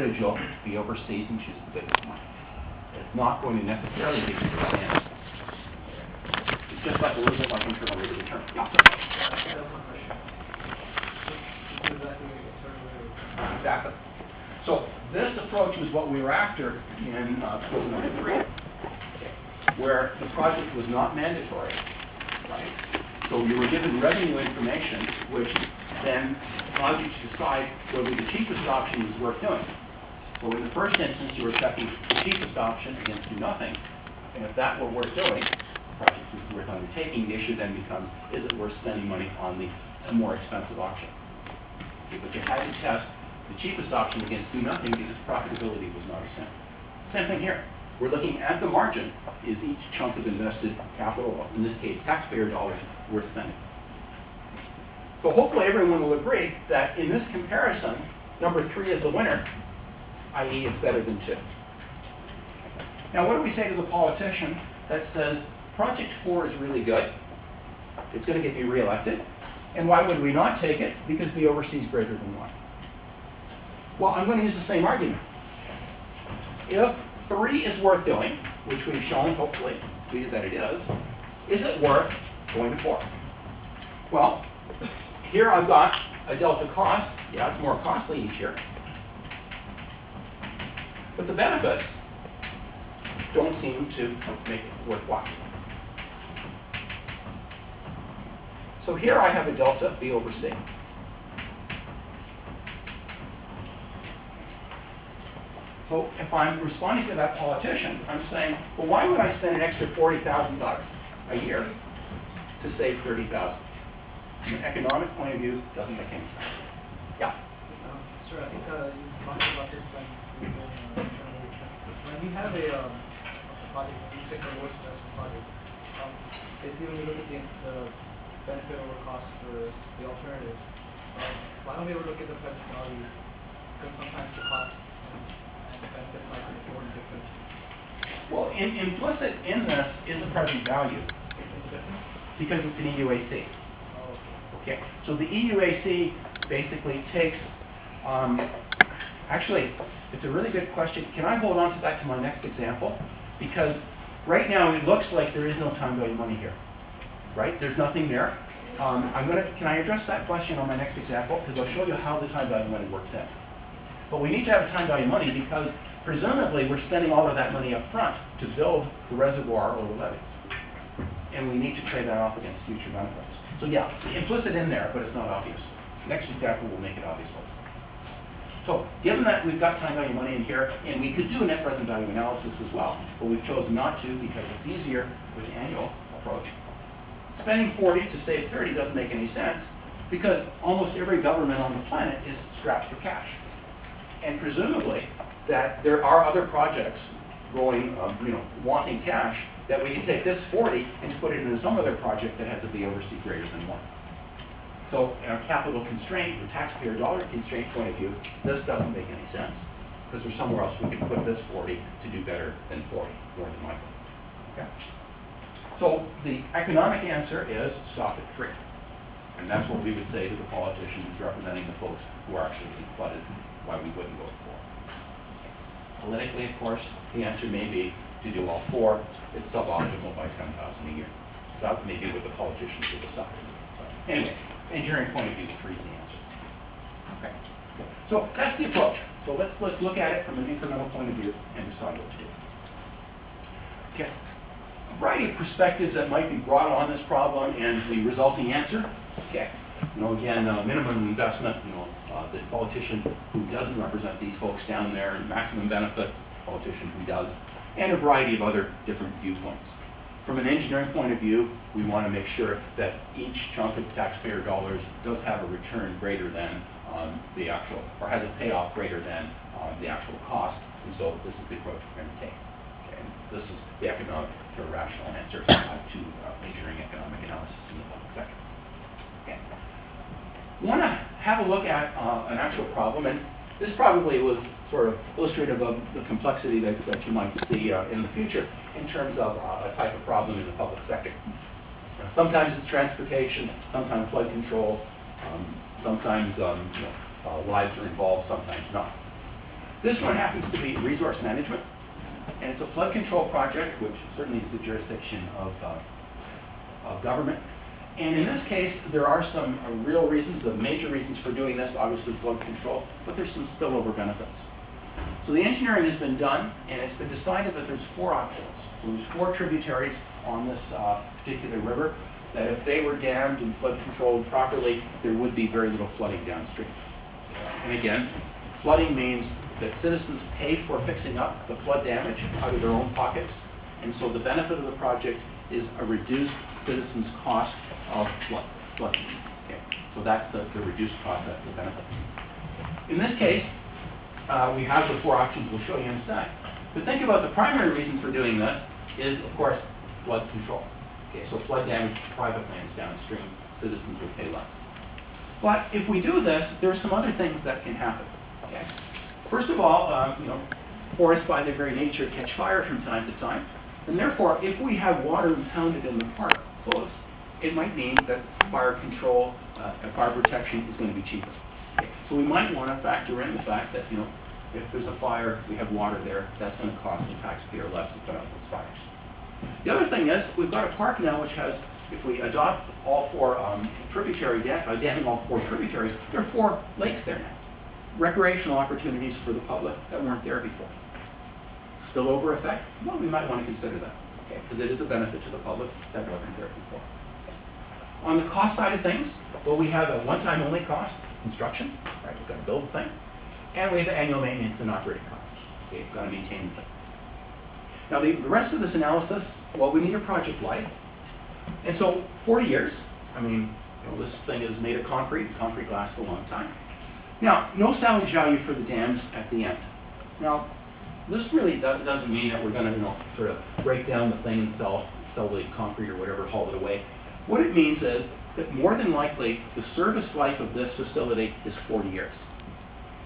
individual be overseas and choose the biggest one. It's not going to necessarily give you the right answer. It's just like a little bit like internal rate of return. Yeah. Exactly. So this approach was what we were after in quote number 3, where the project was not mandatory, right? So you were given revenue information, which then allowed you to decide whether the cheapest option was worth doing. So in the first instance, you were checking the cheapest option against do nothing, and if that were worth doing, the project is worth undertaking. The issue then becomes, is it worth spending money on the more expensive option? Okay, but you had to test the cheapest option against do nothing because profitability was not a sin. Same thing here. We're looking at the margin. Is each chunk of invested capital, in this case taxpayer dollars, worth spending? So hopefully everyone will agree that in this comparison, number 3 is the winner, i.e. it's better than 2. Now what do we say to the politician that says, Project 4 is really good, it's going to get you reelected, and why would we not take it? Because the overseas is greater than 1. Well, I'm going to use the same argument. If 3 is worth doing, which we've shown, hopefully, that it is it worth going to 4? Well, here I've got a delta cost. Yeah, it's more costly each year. But the benefits don't seem to make it worthwhile. So here I have a delta B over C. So if I'm responding to that politician, I'm saying, well, why would I spend an extra $40,000 a year to save $30,000? From an economic point of view, it doesn't make any sense. Yeah? Sir, I think you talked about this when we have a project, when you say the worst investment project, basically when you look at the benefit over cost for the alternative, why don't we ever look at the present value? Because sometimes the cost benefit might be important difference. Well, implicit in this is the present value because it's an EUAC. Oh, okay. So the EUAC basically takes, actually, it's a really good question. Can I hold on to that to my next example? Because right now it looks like there is no time value money here, right? There's nothing there. Can I address that question on my next example? Because I'll show you how the time value money works in. But we need to have time value money because presumably we're spending all of that money up front to build the reservoir or the levees. And we need to trade that off against future benefits. So yeah, implicit in there, but it's not obvious. Next example will make it obvious. So given that we've got time value money in here, and we could do a net present value analysis as well, but we've chosen not to because it's easier with the annual approach. Spending 40 to save 30 doesn't make any sense because almost every government on the planet is strapped for cash. And presumably that there are other projects going, wanting cash, that we can take this 40 and put it into some other project that has a B over C greater than 1. So in a capital constraint or taxpayer dollar constraint point of view, this doesn't make any sense because there's somewhere else we can put this 40 to do better than 40, more than likely. Okay? So the economic answer is stop at 3. And that's what we would say to the politician who's representing the folks who are actually being flooded, why we wouldn't go for. Politically, of course, the answer may be to do all 4. It's suboptimal by $10,000 a year. So that may be what the politicians will decide. So anyway, engineering point of view, 3 is the answer. Okay. So that's the approach. So let's look at it from an incremental point of view and decide what to do. Okay. A variety of perspectives that might be brought on this problem and the resulting answer. Okay. Again, minimum investment, the politician who doesn't represent these folks down there, and maximum benefit, politician who does, and a variety of other different viewpoints. From an engineering point of view, we want to make sure that each chunk of taxpayer dollars does have a return greater than the actual, or has a payoff greater than the actual cost, and so this is the approach we're going to take. Okay. And this is the economic or rational answer to engineering economic analysis in the public sector. Okay. We want to have a look at an actual problem, and this probably was sort of illustrative of the complexity that you might see in the future in terms of a type of problem in the public sector. Sometimes it's transportation, sometimes flood control, sometimes lives are involved, sometimes not. This one happens to be resource management, and it's a flood control project, which certainly is the jurisdiction of government. And in this case, there are some real reasons, the major reasons for doing this, obviously flood control, but there's some spillover benefits. So the engineering has been done, and it's been decided that there's 4 options. So there's 4 tributaries on this particular river, that if they were dammed and flood controlled properly, there would be very little flooding downstream. And again, flooding means that citizens pay for fixing up the flood damage out of their own pockets, and so the benefit of the project is a reduced citizens' cost of flooding. Okay. So that's the reduced cost, that's the benefit. In this case, we have the 4 options we'll show you in a sec. But think about the primary reason for doing this is, of course, flood control. Okay, so flood damage to private lands downstream, citizens will pay less. But if we do this, there are some other things that can happen. Okay. First of all, forests by their very nature catch fire from time to time, and therefore, if we have water impounded in the park close, it might mean that fire control, fire protection is going to be cheaper. Okay. So we might want to factor in the fact that, if there's a fire, we have water there, that's going to cost the taxpayer less to put out those fires. The other thing is, we've got a park now which has, if we adopt all 4 tributary damming all 4 tributaries, there are 4 lakes there now. Recreational opportunities for the public that weren't there before. Spillover effect? Well, we might want to consider that, okay, because it is a benefit to the public that wasn't there before. On the cost side of things, well, we have a one-time only cost, construction, right? We've got to build the thing, and we have annual maintenance and operating costs. Okay, we've got to maintain the thing. Now, the rest of this analysis, well, we need a project life, and so 40 years. I mean, this thing is made of concrete. Concrete lasts a long time. Now, no salvage value for the dams at the end. Now, this really doesn't mean that we're going to, sort of break down the thing and sell the concrete or whatever, haul it away. What it means is that more than likely, the service life of this facility is 40 years.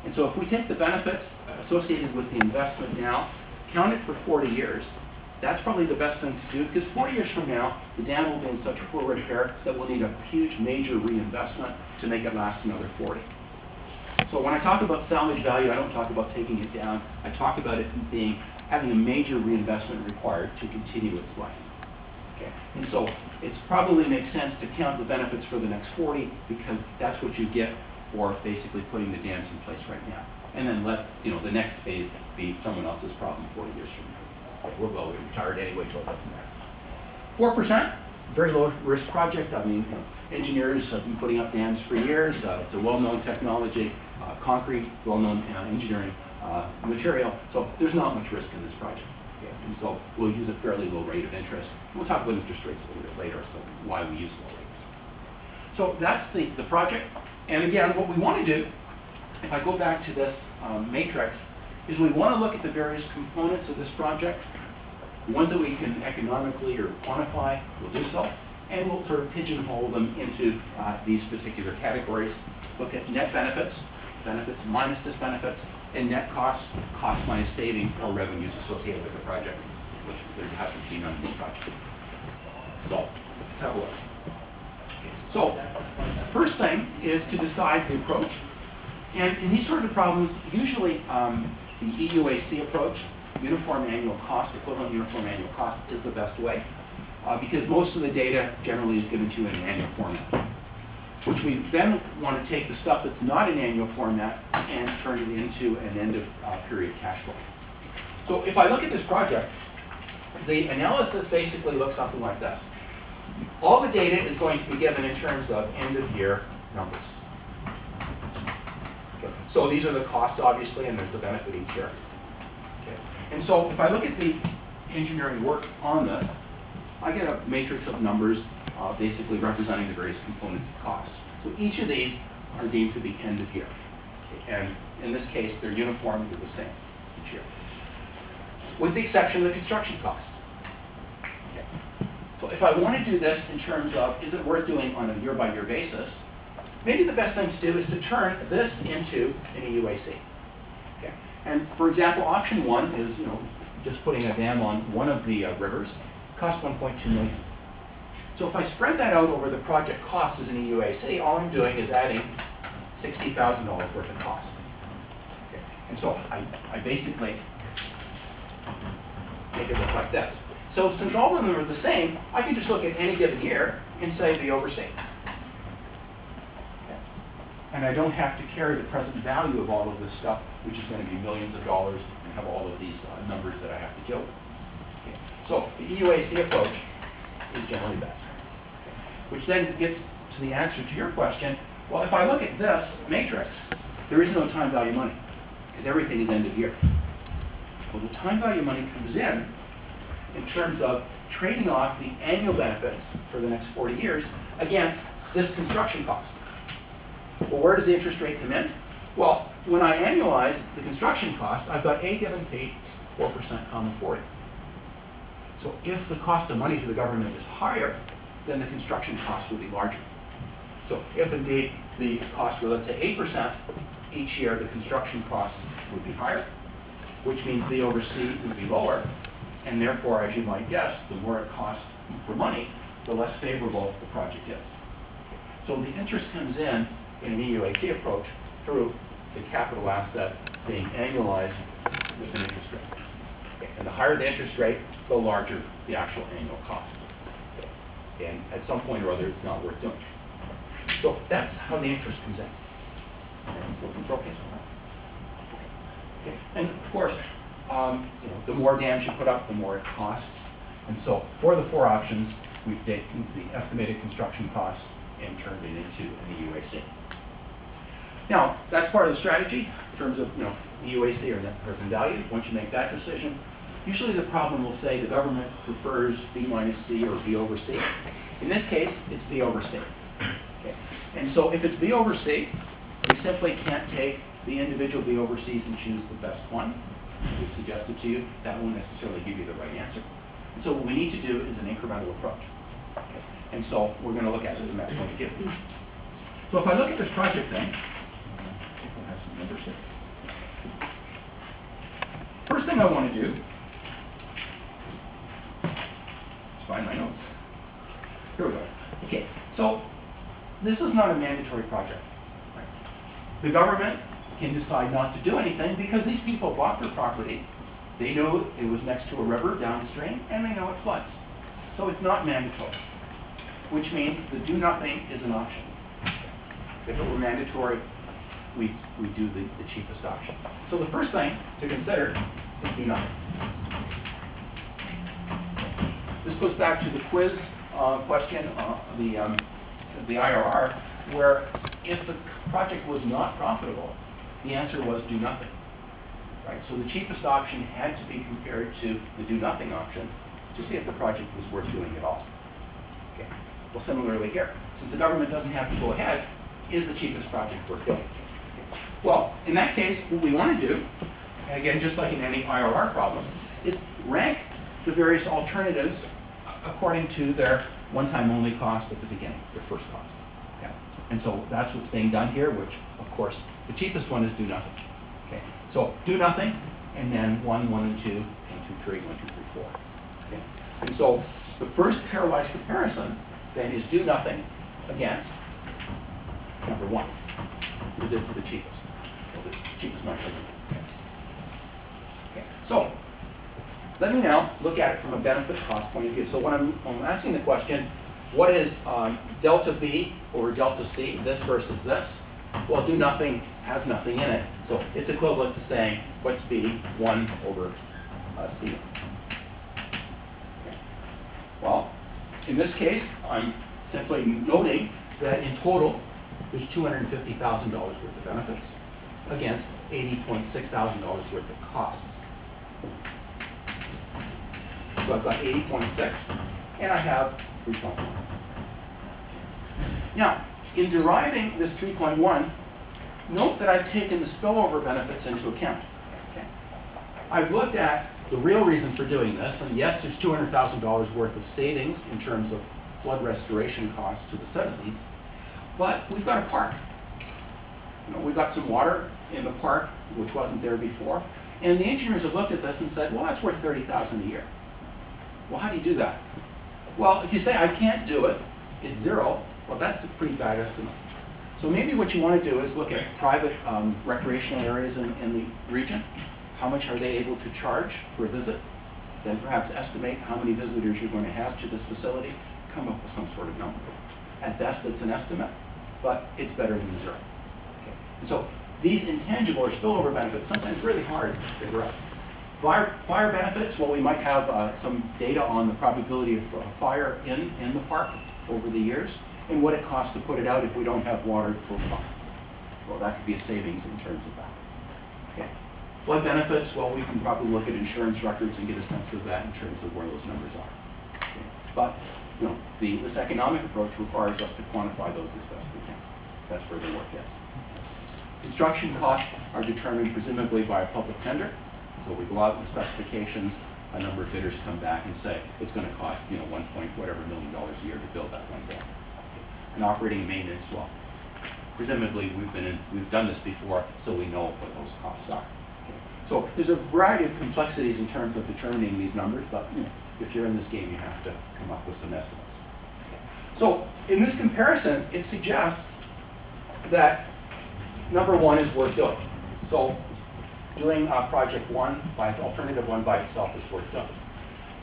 And so if we take the benefits associated with the investment now, count it for 40 years, that's probably the best thing to do, because 40 years from now, the dam will be in such poor repair that we'll need a huge major reinvestment to make it last another 40. So when I talk about salvage value, I don't talk about taking it down. I talk about it having a major reinvestment required to continue its life. Okay. And so it probably makes sense to count the benefits for the next 40, because that's what you get for basically putting the dams in place right now. And then let the next phase be someone else's problem 40 years from now. Okay, we're retired anyway, so it doesn't matter. 4%, very low risk project. I mean, engineers have been putting up dams for years. It's a well-known technology, concrete, well-known engineering material. So there's not much risk in this project. Okay. And so we'll use a fairly low rate of interest. We'll talk about interest rates a little bit later, so why we use low rates. So that's the project. And again, what we want to do, if I go back to this matrix, is we want to look at the various components of this project. The ones that we can economically or quantify, we'll do so. And we'll sort of pigeonhole them into these particular categories. Look at net benefits, benefits minus disbenefits, and net costs, cost minus savings or revenues associated with the project, which there hasn't been on this project. So, let's have a look. So, first thing is to decide the approach. And in these sort of problems, usually the EUAC approach, uniform annual cost, equivalent uniform annual cost, is the best way, because most of the data generally is given to you in an annual format, which we then want to take the stuff that's not in annual format and turn it into an end of period cash flow. So if I look at this project, the analysis basically looks something like this. All the data is going to be given in terms of end of year numbers. Okay. So these are the costs, obviously, and there's the benefit each year. Okay. And so if I look at the engineering work on this, I get a matrix of numbers basically representing the various components of costs. So each of these are deemed to be end of year. Okay. And in this case, they're uniform, they're the same each year, with the exception of the construction costs. Okay. So if I want to do this in terms of, is it worth doing on a year-by-year basis, maybe the best thing to do is to turn this into an EUAC. Okay. And for example, option 1 is, just putting a dam on one of the rivers, costs $1.2 million. So if I spread that out over the project cost as an EUAC, all I'm doing is adding $60,000 worth of cost. Okay. And so I basically make it look like this. So since all of them are the same, I can just look at any given year and say the overstate. Okay. And I don't have to carry the present value of all of this stuff, which is going to be millions of dollars, and have all of these numbers that I have to deal with. Okay. So the EUAC approach is generally best. Okay. Which then gets to the answer to your question. Well, if I look at this matrix, there is no time value money, because everything is end of year. Well, the time value money comes in terms of trading off the annual benefits for the next 40 years against this construction cost. Well, where does the interest rate come in? Well, when I annualize the construction cost, I've got A given P, 4% on the 40. So if the cost of money to the government is higher, then the construction cost will be larger. So if indeed the cost were, let's say, 8% each year, the construction cost would be higher, which means the over C would be lower, and therefore, as you might guess, the more it costs for money, the less favorable the project is. So the interest comes in an EUAT approach through the capital asset being annualized with an interest rate. Okay. And the higher the interest rate, the larger the actual annual cost. Okay. And at some point or other, it's not worth doing. So that's how the interest comes in. Okay. And of course, the more dams you put up, the more it costs. And so for the 4 options, we've taken the estimated construction costs and turned it into an EUAC. Now, that's part of the strategy in terms of EUAC or net present value. Once you make that decision, usually the problem will say the government prefers B minus C or B over C. In this case, it's B over C. Okay. And so if it's B over C, we simply can't take the individual B over C's and choose the best one. We suggested to you that won't necessarily give you the right answer. And so what we need to do is an incremental approach. Okay. And so we're going to look at it as a math point of view. So if I look at this project thing, we'll have some numbers here. First thing I want to do is find my notes. Here we go. Okay, so this is not a mandatory project. Right? The government can decide not to do anything because these people bought their property. They know it was next to a river downstream, and they know it floods. So it's not mandatory, which means the do nothing is an option. If it were mandatory, we do the cheapest option. So the first thing to consider is do nothing. This goes back to the quiz question, the IRR, where if the project was not profitable, the answer was do nothing. Right? So the cheapest option had to be compared to the do nothing option to see if the project was worth doing at all. Okay. Well, similarly here, since the government doesn't have to go ahead, is the cheapest project worth doing? Okay. Well, in that case, what we want to do, and again, just like in any IRR problem, is rank the various alternatives according to their one-time only cost at the beginning, their first cost. Okay. And so that's what's being done here, which, of course, the cheapest one is do nothing. Okay. So do nothing, and then 1, 1, and 2, 1, 2, 3, 1, 2, 3, 4. Okay. And so the first pairwise comparison then is do nothing against number 1, which is the cheapest. Well, the cheapest number. Okay. So let me now look at it from a benefit cost point of view. So when I'm asking the question, what is delta B over delta C, this versus this? Well, do nothing has nothing in it, so it's equivalent to saying, what's B? 1 over C. Okay. Well, in this case, I'm simply noting that in total, there's $250,000 worth of benefits against $80.6 thousand worth of costs. So I've got 80.6, and I have 3.1. Now, in deriving this 3.1, note that I've taken the spillover benefits into account. Okay. I've looked at the real reason for doing this, and yes, there's $200,000 worth of savings in terms of flood restoration costs to the citizens, but we've got a park. We've got some water in the park, which wasn't there before, and the engineers have looked at this and said, well, that's worth $30,000 a year. Well, how do you do that? Well, if you say, I can't do it, it's 0, well, that's a pretty bad estimate. So maybe what you want to do is look at private recreational areas in the region. How much are they able to charge per visit? Then perhaps estimate how many visitors you're going to have to this facility. Come up with some sort of number. At best, it's an estimate, but it's better than zero. Okay. And so these intangible or spillover benefits sometimes really hard to figure out. Fire benefits, well, we might have some data on the probability of fire in the park over the years, and what it costs to put it out if we don't have water for fire. Well, that could be a savings in terms of that. Okay. Flood benefits, well, we can probably look at insurance records and get a sense of that in terms of where those numbers are. Okay. But, you know, this economic approach requires us to quantify those as best we can. That's where the work is. Construction costs are determined presumably by a public tender. So we go out with specifications, a number of bidders come back and say, it's going to cost, you know, $1 point whatever million a year to build that one dam. And operating and maintenance, well, presumably we've done this before, so we know what those costs are. Okay. So there's a variety of complexities in terms of determining these numbers, but you know, if you're in this game, you have to come up with some estimates. Okay. So in this comparison, it suggests that number one is worth doing. So doing project one by alternative one by itself is worth doing.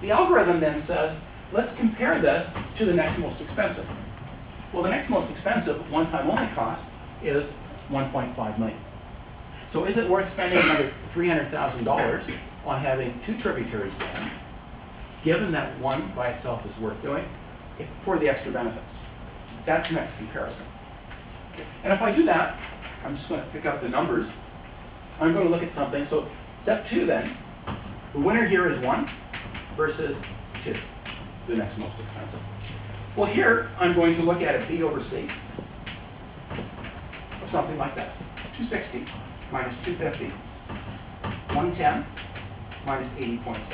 The algorithm then says, let's compare this to the next most expensive. Well, the next most expensive one-time only cost is $1.5 million. So is it worth spending another $300,000 on having two tributaries dammed, given that one by itself is worth doing, for the extra benefits? That's the next comparison. And if I do that, I'm just going to pick up the numbers. I'm going to look at something. So step two then, the winner here is 1 versus 2, the next most expensive. Well, here I'm going to look at a B over C of something like that. 260 minus 250, 110 minus 80.6.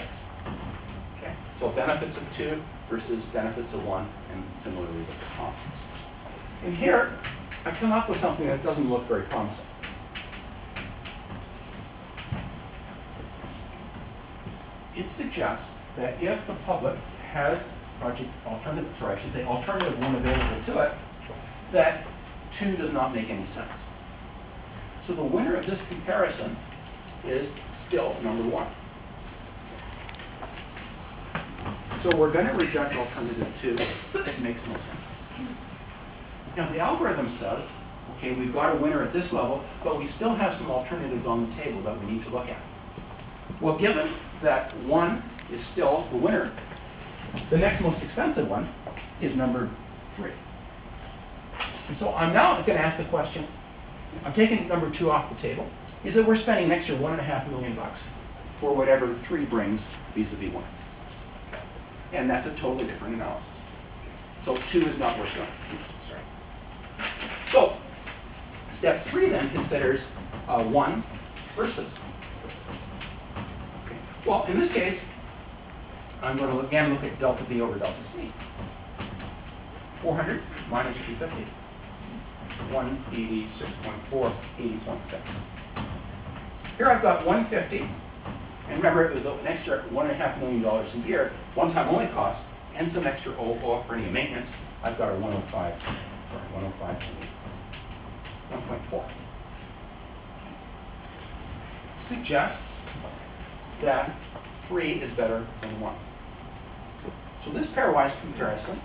Okay. So benefits of 2 versus benefits of 1, and similarly with the costs. And here I come up with something that doesn't look very promising. It suggests that if the public has alternative one available to it, that 2 does not make any sense. So the winner of this comparison is still number 1. So we're going to reject alternative 2. It makes no sense. Now the algorithm says, okay, we've got a winner at this level, but we still have some alternatives on the table that we need to look at. Well, given that 1 is still the winner, the next most expensive one is number 3. And so I'm now going to ask the question, I'm taking number 2 off the table, is that we're spending an extra $1.5 million for whatever 3 brings vis-a-vis 1. And that's a totally different analysis. So 2 is not worth doing. Sorry. So step 3 then considers 1 versus. Okay. Well, in this case, I'm going to again look at delta B over delta C. 400 minus 250. 186.4, 80.6. Here I've got 150, and remember it was an extra $1.5 million a year, one-time only cost, and some extra operating and maintenance. I've got a 105, sorry, 1.4. Suggests that 3 is better than 1. So this pairwise comparison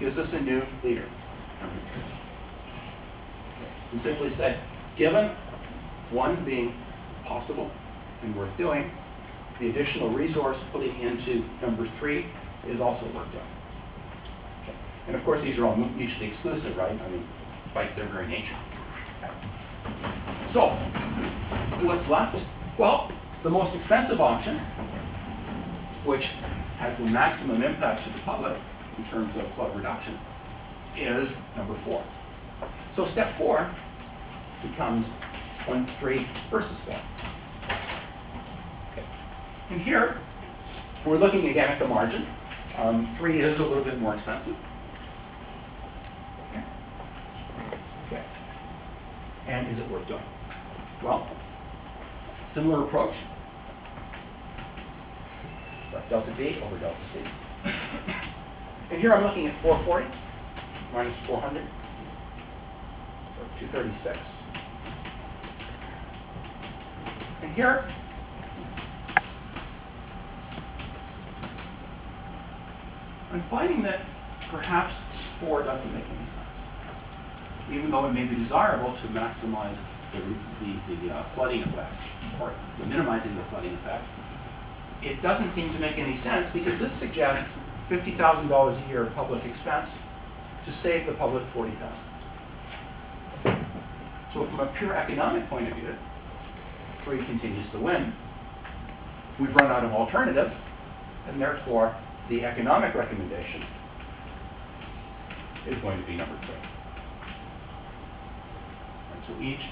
gives us a new leader. We simply said, given 1 being possible and worth doing, the additional resource putting into number 3 is also worth doing. Okay. And of course, these are all mutually exclusive, right? I mean, by their very nature. Okay. So, what's left? Well, the most expensive option, which has the maximum impact to the public in terms of flood reduction, is number 4. So step 4 becomes 1, 3 versus 4. Okay. And here, we're looking again at the margin. 3 is a little bit more expensive. Okay. Okay. And is it worth doing? Well, similar approach. Delta B over delta C. And here I'm looking at 440 minus 400 236. And here, I'm finding that perhaps 4 doesn't make any sense. Even though it may be desirable to maximize the flooding effect, or the minimizing the flooding effect, it doesn't seem to make any sense because this suggests $50,000 a year of public expense to save the public $40,000. So from a pure economic point of view, free continues to win. We've run out of alternatives, and therefore the economic recommendation is going to be number 3. And so each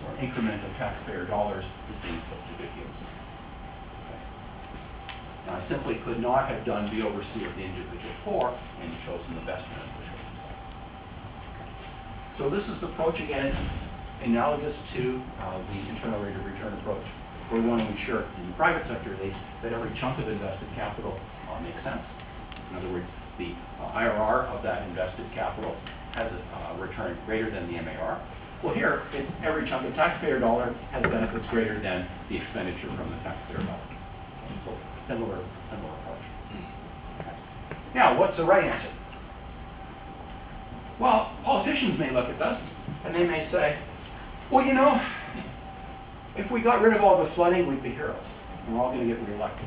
sort of increment of taxpayer dollars is being put to good use. Okay. Now, I simply could not have done the oversee of the individual 4 and chosen the best beneficial. So this is the approach, again, analogous to the internal rate of return approach. We want to ensure, in the private sector at least, that every chunk of invested capital makes sense. In other words, the IRR of that invested capital has a return greater than the MAR. Well, here, it's every chunk of taxpayer dollar has benefits greater than the expenditure from the taxpayer dollar. So similar approach. Okay. Now, what's the right answer? Well, politicians may look at this, and they may say, well, you know, if we got rid of all the flooding, we'd be heroes, and we're all going to get reelected.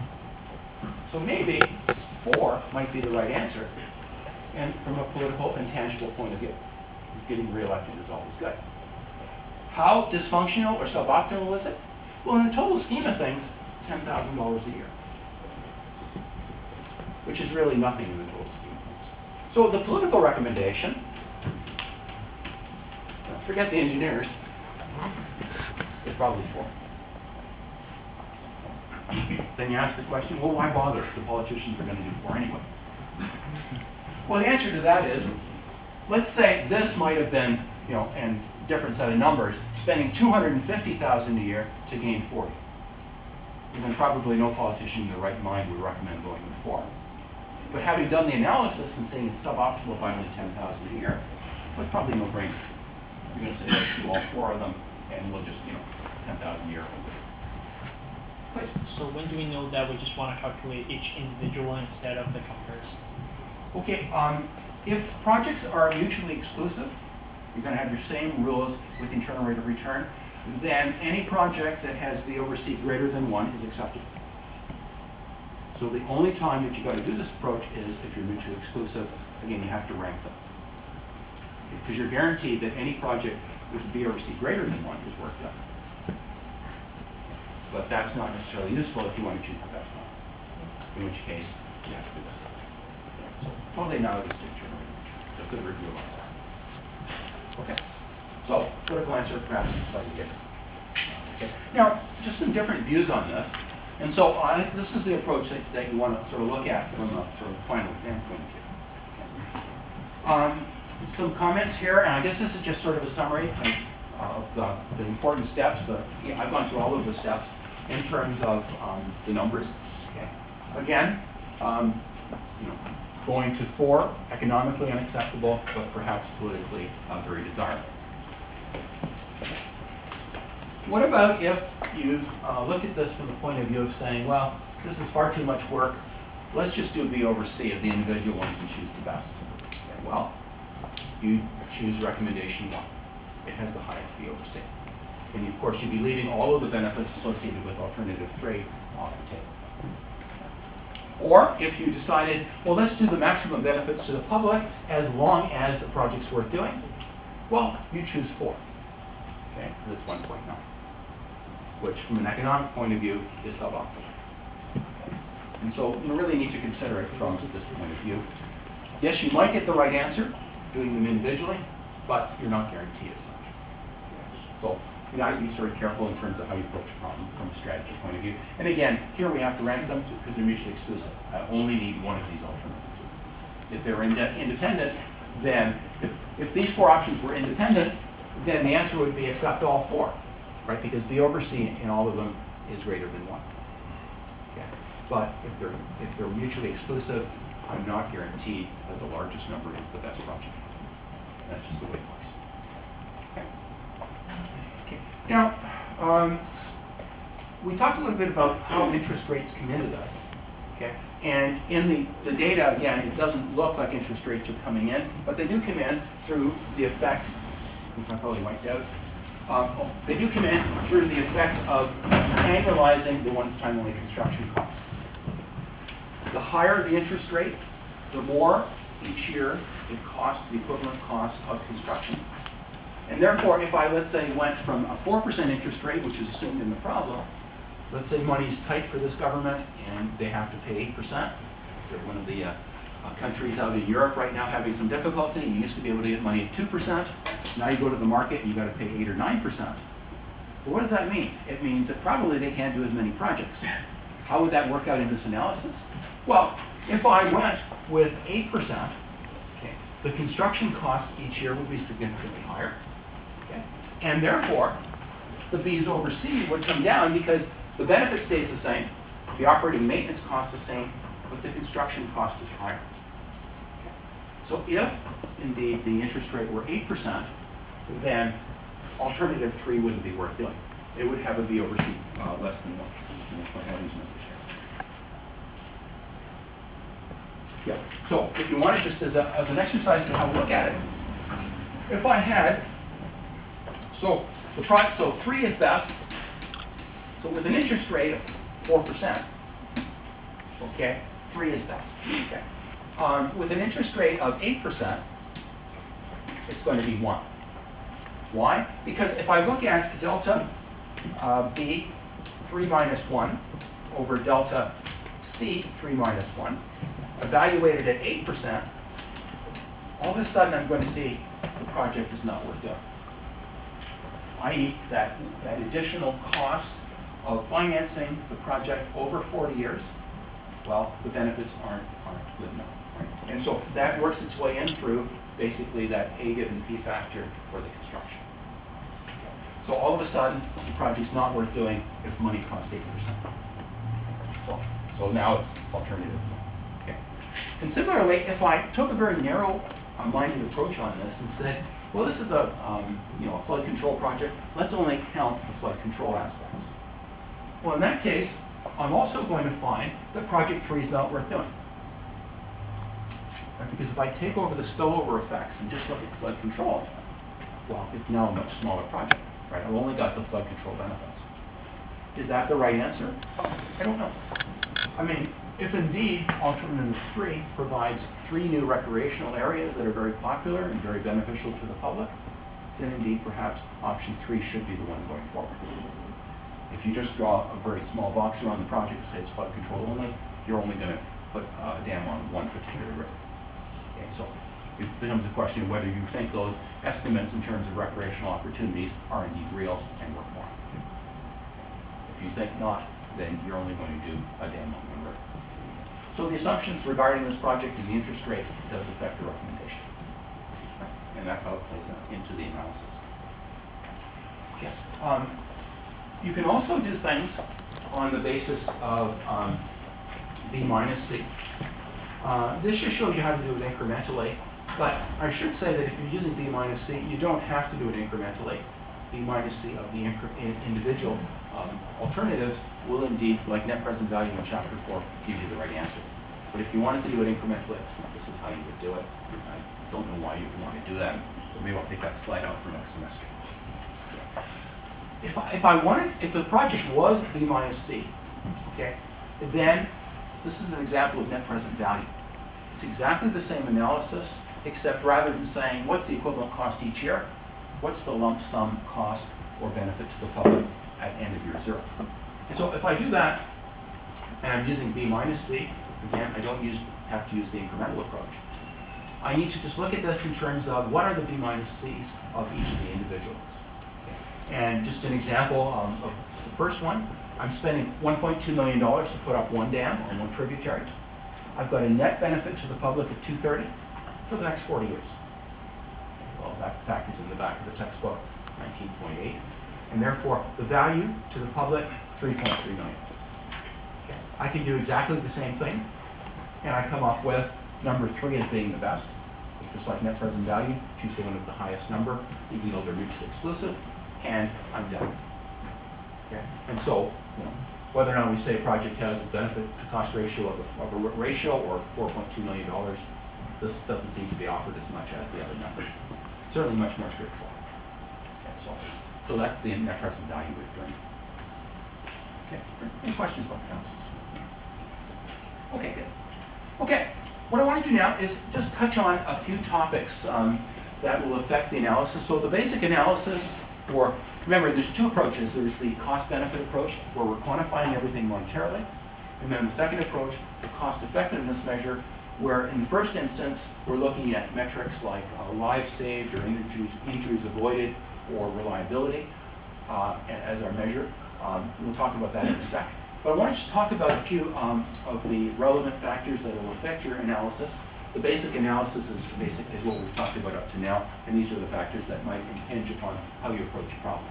So maybe 4 might be the right answer, and from a political and tangible point of view, getting reelected is always good. How dysfunctional or suboptimal is it? Well, in the total scheme of things, $10,000 a year, which is really nothing in the total scheme of things. So the political recommendation, forget the engineers, is probably 4. Then you ask the question, well, why bother if the politicians are going to do 4 anyway? Well, the answer to that is, let's say this might have been, you know, and different set of numbers, spending $250,000 a year to gain 40. And then probably no politician in their right mind would recommend going with 4. But having done the analysis and saying it's suboptimal by only $10,000 a year, it's probably no brainer. You're going to say, let's do all 4 of them, and we'll just, you know, $10,000 a year. Please. So when do we know that we just want to calculate each individual instead of the comparison? Okay, if projects are mutually exclusive, you're going to have your same rules with internal rate of return, then any project that has the oversee greater than 1 is acceptable. So the only time that you've got to do this approach is if you're mutually exclusive. Again, you have to rank them. Because you're guaranteed that any project with the oversee greater than 1 is worked out. But that's not necessarily useful if you want to choose the best one. In which case, you have to do this. So totally analogous to internal rate of return. So good review about that. Okay. So political answer perhaps slightly different. Okay. Now, just some different views on this. And so this is the approach that you want to sort of look at from a sort of final exam point of view. Okay. Some comments here, and I guess this is just sort of a summary of the important steps. I've gone through all of the steps in terms of the numbers. Okay. Again, you know, going to 4, economically unacceptable, but perhaps politically very desirable. What about if you look at this from the point of view of saying, well, this is far too much work. Let's just do the oversee of the individual ones and choose the best. Okay, well, you choose recommendation 1. It has the highest the oversee. And of course, you'd be leaving all of the benefits associated with alternative 3 off the table. Or if you decided, well, let's do the maximum benefits to the public as long as the project's worth doing, well, you choose 4. Okay, that's 1.9, which from an economic point of view is suboptimal. Okay. And so you really need to consider it from this point of view. Yes, you might get the right answer doing them individually, but you're not guaranteed as much. So you got to be sort of careful in terms of how you approach a problem from a strategy point of view. And again, here we have to rank them because they're mutually exclusive. I only need one of these alternatives. If they're independent, then if these 4 options were independent, then the answer would be accept all 4, right? Because the oversee in all of them is greater than 1. Okay. But if they're mutually exclusive, I'm not guaranteed that the largest number is the best project. That's just the way it works. We talked a little bit about how interest rates come into this. Okay, and in the data, again, it doesn't look like interest rates are coming in, but they do come in through the effect, which I probably wiped out. They do come in through the effect of annualizing the one-time only construction costs. The higher the interest rate, the more each year it costs the equivalent cost of construction. And therefore, if I, let's say, went from a 4% interest rate, which is assumed in the problem, let's say money's tight for this government and they have to pay 8%. They're one of the countries out in Europe right now having some difficulty. You used to be able to get money at 2%. Now you go to the market and you've got to pay 8 or 9%. Well, what does that mean? It means that probably they can't do as many projects. How would that work out in this analysis? Well, if I went with 8%, okay, the construction cost each year would be significantly higher. Okay? And therefore, the B's over C would come down because the benefit stays the same, the operating maintenance cost is the same, but the construction cost is higher. Okay. So if, indeed, the interest rate were 8%, then alternative 3 wouldn't be worth doing. It would have a B over C less than 1. Yeah. So if you wanted just as an exercise to have a look at it, if I had, so 3 is best. So with an interest rate of 4%, okay, 3 is best. Okay. With an interest rate of 8%, it's going to be 1. Why? Because if I look at delta B 3 minus 1 over delta C 3 minus 1, evaluated at 8%, all of a sudden I'm going to see the project is not worth doing. I.e., that additional cost of financing the project over 40 years, well, the benefits aren't good enough. Right? And so that works its way in through basically that A given P factor for the construction. So all of a sudden, the project's not worth doing if money costs 8%. So now it's alternative. Okay. And similarly, if I took a very narrow-minded approach on this and said, well, this is a flood control project, let's only count the flood control aspects. Well, in that case, I'm also going to find that project 3 is not worth doing. Right? Because if I take over the spillover effects and just look at flood control, well, it's now a much smaller project. Right? I've only got the flood control benefits. Is that the right answer? I don't know. I mean, if indeed alternative 3 provides 3 new recreational areas that are very popular and very beneficial to the public, then indeed perhaps option 3 should be the one going forward. If you just draw a very small box around the project that says flood control only, you're only going to put a dam on one particular river. Okay, so it becomes a question of whether you think those estimates in terms of recreational opportunities are indeed real and worth more. If you think not, then you're only going to do a dam on one river. So the assumptions regarding this project and the interest rate does affect the recommendation. And that's how it plays into the analysis. Yes. You can also do things on the basis of B minus C. This just shows you how to do it incrementally, but I should say that if you're using B minus C, you don't have to do it incrementally. B minus C of the individual alternatives will indeed, like net present value in chapter 4, give you the right answer. But if you wanted to do it incrementally, this is how you would do it. I don't know why you would want to do that, but maybe I'll take that slide out for next semester. If the project was B minus C, okay, then this is an example of net present value. It's exactly the same analysis, except rather than saying what's the equivalent cost each year, what's the lump sum cost or benefit to the public at end of year 0. And so if I do that, and I'm using B minus C, again, I don't have to use the incremental approach. I need to just look at this in terms of what are the B minus C's of each of the individuals. And just an example of the first one, I'm spending $1.2 million to put up one dam and one tributary. I've got a net benefit to the public of $230 for the next 40 years. Well, that factors in the back of the textbook, 19.8. And therefore, the value to the public, $3.3 million. Okay. I can do exactly the same thing, and I come up with number 3 as being the best. Just like net present value, choose the one with the highest number, even though they're mutually exclusive. And I'm done. Okay? And so, you know, whether or not we say a project has a benefit to cost ratio of a ratio or $4.2 million, this doesn't seem to be offered as much as the other numbers. Certainly much more straightforward. Okay, so that's the net present value we've done. Okay, any questions about the analysis? Okay, good. Okay, what I want to do now is just touch on a few topics that will affect the analysis. So the basic analysis for, remember, there's two approaches. There's the cost-benefit approach, where we're quantifying everything monetarily. And then the second approach, the cost-effectiveness measure, where in the first instance, we're looking at metrics like lives saved or injuries avoided or reliability as our measure. We'll talk about that in a second. But I want to just talk about a few of the relevant factors that will affect your analysis. The basic analysis is what we've talked about up to now, and these are the factors that might impinge upon how you approach a problem.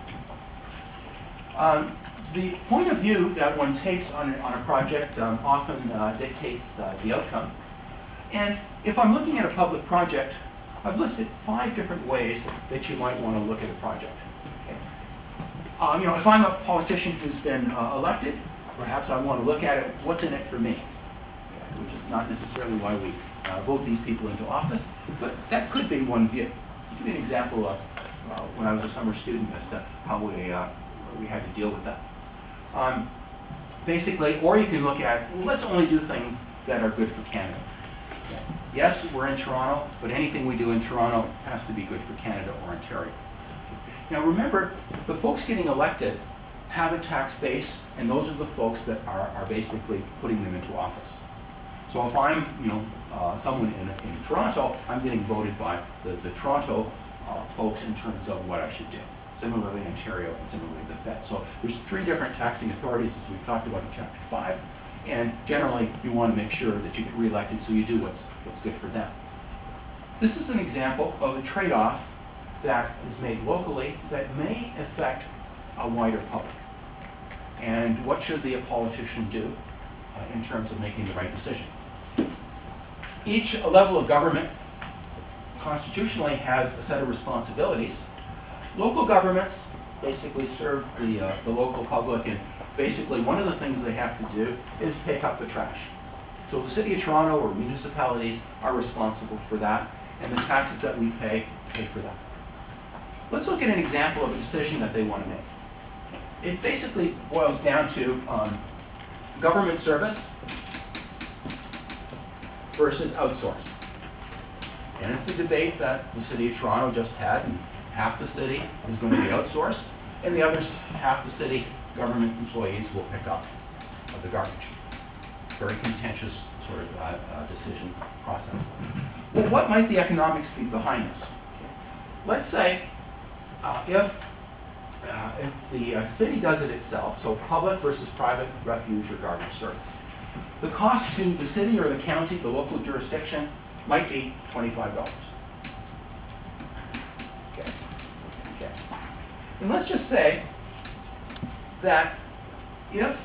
The point of view that one takes on a project often dictates the outcome. And if I'm looking at a public project, I've listed 5 different ways that you might want to look at a project. Okay. You know, if I'm a politician who's been elected, perhaps I want to look at it, what's in it for me? Okay, which is not necessarily why we vote these people into office, but that could be one view. I'll give you an example of when I was a summer student as to how we had to deal with that. Basically, or you can look at, well, let's only do things that are good for Canada. Okay. Yes, we're in Toronto, but anything we do in Toronto has to be good for Canada or Ontario. Now remember, the folks getting elected have a tax base, and those are the folks that are basically putting them into office. So if I'm, someone in Toronto, I'm getting voted by the Toronto folks in terms of what I should do. Similarly in Ontario, and similarly the Fed. So there's 3 different taxing authorities, as we've talked about in Chapter 5, and generally you want to make sure that you get reelected so you do what's good for them. This is an example of a trade-off that is made locally that may affect a wider public. And what should the politician do in terms of making the right decision? Each level of government constitutionally has a set of responsibilities. Local governments basically serve the local public, and basically one of the things they have to do is pick up the trash. So the City of Toronto or municipalities are responsible for that, and the taxes that we pay for that. Let's look at an example of a decision that they want to make. It basically boils down to government service versus outsourcing. And it's the debate that the City of Toronto just had, and half the city is going to be outsourced, and the other half the city government employees will pick up the garbage. Very contentious sort of decision process. Well, what might the economics be behind this? Let's say if the city does it itself, so public versus private refuge or garbage service, the cost to the city or the county, the local jurisdiction, might be $25. Okay. And let's just say that if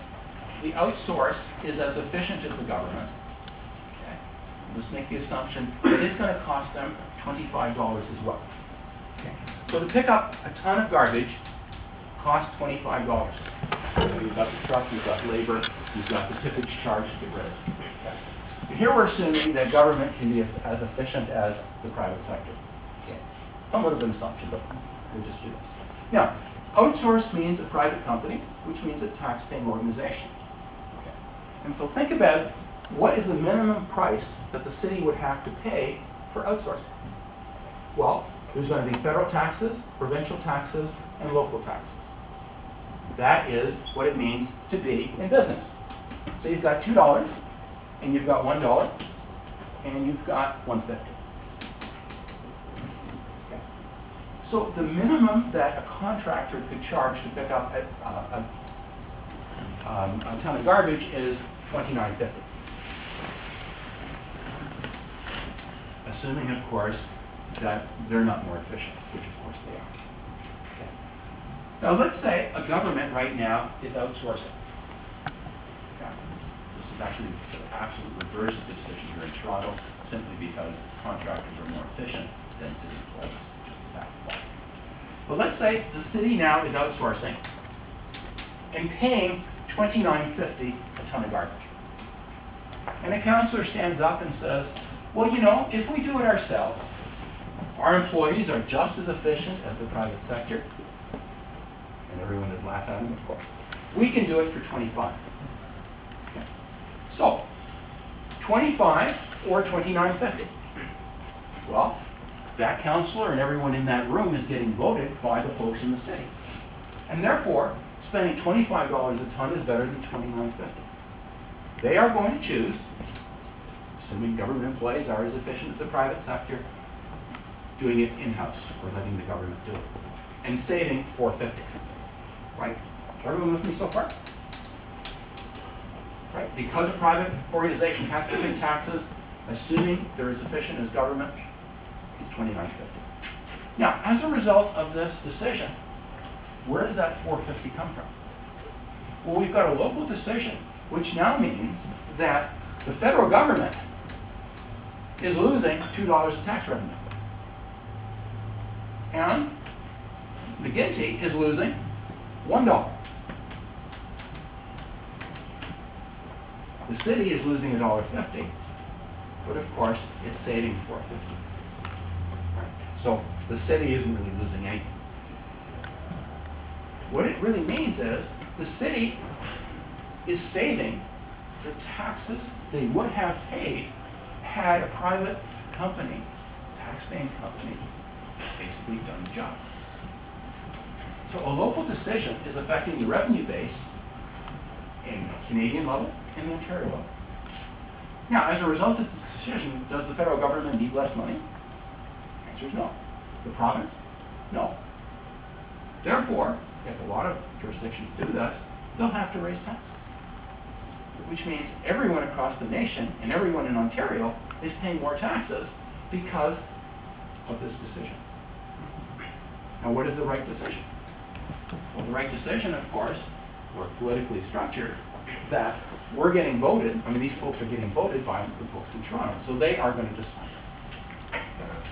the outsource is as efficient as the government, okay, let's make the assumption that it's going to cost them $25 as well. Okay. So to pick up a ton of garbage costs $25. So you've got the truck, you've got labor, you've got the tippage charge to get rid of it. Okay. And here we're assuming that government can be as efficient as the private sector. Okay. Somewhat of an assumption, but we'll just do this. Now, outsource means a private company, which means a tax-paying organization. Okay. And so think about what is the minimum price that the city would have to pay for outsourcing. Well, there's going to be federal taxes, provincial taxes, and local taxes. That is what it means to be in business. So you've got $2, and you've got $1, and you've got $1.50. Okay. So the minimum that a contractor could charge to pick up a ton of garbage is $29.50. Assuming, of course, that they're not more efficient, which of course they are. Okay. Now let's say a government right now is outsourcing. Okay. This is actually the absolute reverse of the decision here in Toronto, simply because contractors are more efficient than city employees, which is the fact of life. But let's say the city now is outsourcing, and paying $29.50 a ton of garbage. And a councillor stands up and says, well, you know, if we do it ourselves, our employees are just as efficient as the private sector. And everyone would laugh at him, of course. We can do it for 25. Okay. So, 25 or 29.50. Well, that councillor and everyone in that room is getting voted by the folks in the city. And therefore, spending $25 a ton is better than $29.50. They are going to choose, assuming government employees are as efficient as the private sector, doing it in-house or letting the government do it, and saving $4.50. Right? Everyone with me so far? Right? Because a private organization has to pay taxes, assuming they're as efficient as government, it's $29.50. Now, as a result of this decision, where does that $4.50 come from? Well, we've got a local decision, which now means that the federal government is losing $2 of tax revenue. And McGinty is losing $1. The city is losing $1.50, but of course it's saving $4.50. Right. So the city isn't really losing anything. What it really means is the city is saving the taxes they would have paid had a private company, tax-paying company, basically done the job. So a local decision is affecting the revenue base in the Canadian level and the Ontario level. Now, as a result of this decision, does the federal government need less money? The answer is no. The province? No. Therefore, if a lot of jurisdictions do this, they'll have to raise taxes. Which means everyone across the nation and everyone in Ontario is paying more taxes because of this decision. Now, what is the right decision? Well, the right decision, of course, we're politically structured, that we're getting voted, I mean, these folks are getting voted by the folks in Toronto, so they are going to decide.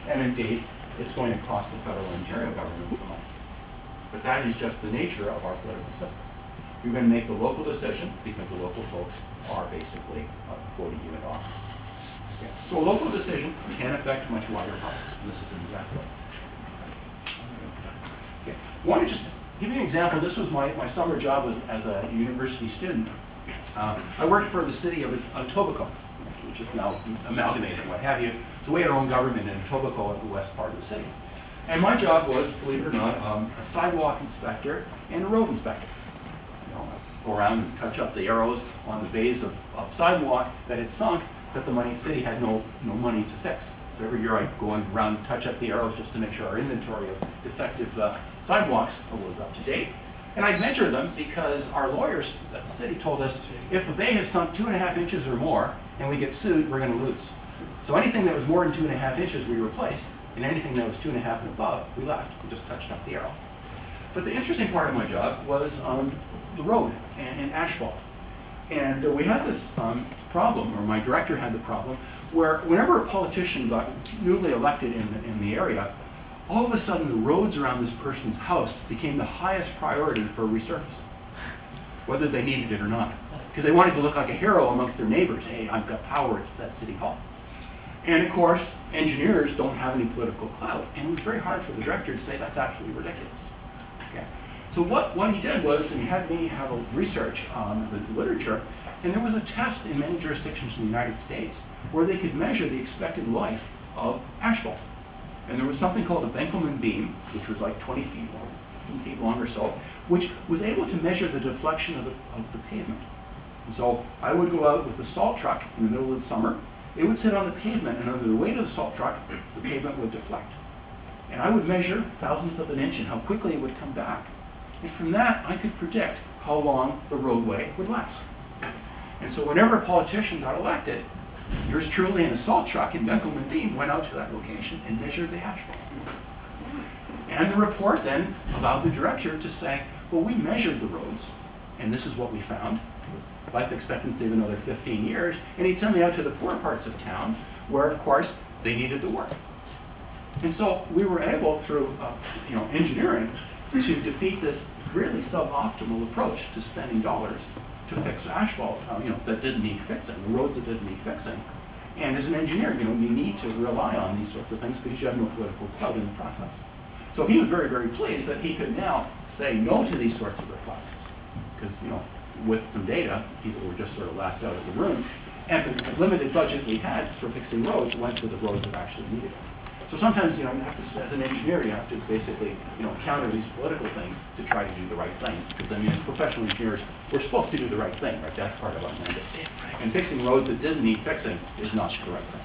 And indeed, it's going to cost the federal and Ontario government some money. But that is just the nature of our political system. You're going to make the local decision because the local folks are basically voting you in office. Okay. So a local decision can affect much wider policies, and this is an example. Okay. I want to just give you an example. This was my summer job as a university student. I worked for the city of Etobicoke, which is now amalgamated and what have you. So we had our own government in Etobicoke, the west part of the city. And my job was, believe it or not, a sidewalk inspector and a road inspector. You know, I'd go around and touch up the arrows on the bays of sidewalk that had sunk that the city had no money to fix. So every year I'd go around and touch up the arrows just to make sure our inventory of defective sidewalks was up to date. And I'd measure them because our lawyers at the city told us if the bay has sunk 2.5 inches or more and we get sued, we're going to lose. So anything that was more than 2.5 inches we replaced, and anything that was 2.5 and above, we left. We just touched up the arrow. But the interesting part of my job was the road and asphalt. And we had this problem, or my director had the problem, where whenever a politician got newly elected in the area, all of a sudden the roads around this person's house became the highest priority for resurface, whether they needed it or not. Because they wanted to look like a hero amongst their neighbors. Hey, I've got power at that city hall. And of course, engineers don't have any political clout, and it was very hard for the director to say that's absolutely ridiculous. Okay. So what he did was, he had me have a research on the literature, and there was a test in many jurisdictions in the United States where they could measure the expected life of asphalt. And there was something called a Benkelman beam, which was like 20 feet long or so, which was able to measure the deflection of the pavement. And so I would go out with the salt truck in the middle of the summer. It would sit on the pavement, and under the weight of the salt truck, the pavement would deflect. And I would measure thousandths of an inch and how quickly it would come back. And from that, I could predict how long the roadway would last. And so whenever a politician got elected, yours truly in a salt truck in Benkelman Beam went out to that location and measured the asphalt. And the report then allowed the director to say, well, we measured the roads, and this is what we found. Life expectancy of another 15 years, and he'd send me out to the poor parts of town where, of course, they needed the work. And so we were able, through engineering, to defeat this really suboptimal approach to spending dollars to fix asphalt, that didn't need fixing, the roads that didn't need fixing. And as an engineer, you need to rely on these sorts of things because you have no political clout in the process. So he was very, very pleased that he could now say no to these sorts of requests. Because, with some data, people were just sort of laughed out of the room. And the limited budget we had for fixing roads went to the roads that actually needed it. So sometimes, you have to, as an engineer, you have to basically, counter these political things to try to do the right thing. Because, as professional engineers, we're supposed to do the right thing, right? That's part of our mandate. And fixing roads that didn't need fixing is not the right thing.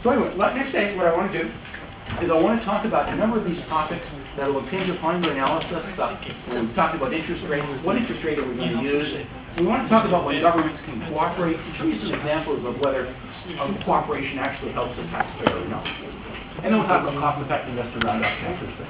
So anyway, next day, what I want to do is I want to talk about a number of these topics that will impinge upon your analysis. When we talked about interest rates, what interest rate are we going to use? We want to talk about when governments can cooperate, show you some examples of whether cooperation actually helps the taxpayer or not. And then we'll talk about cost-effectiveness to round up tax system.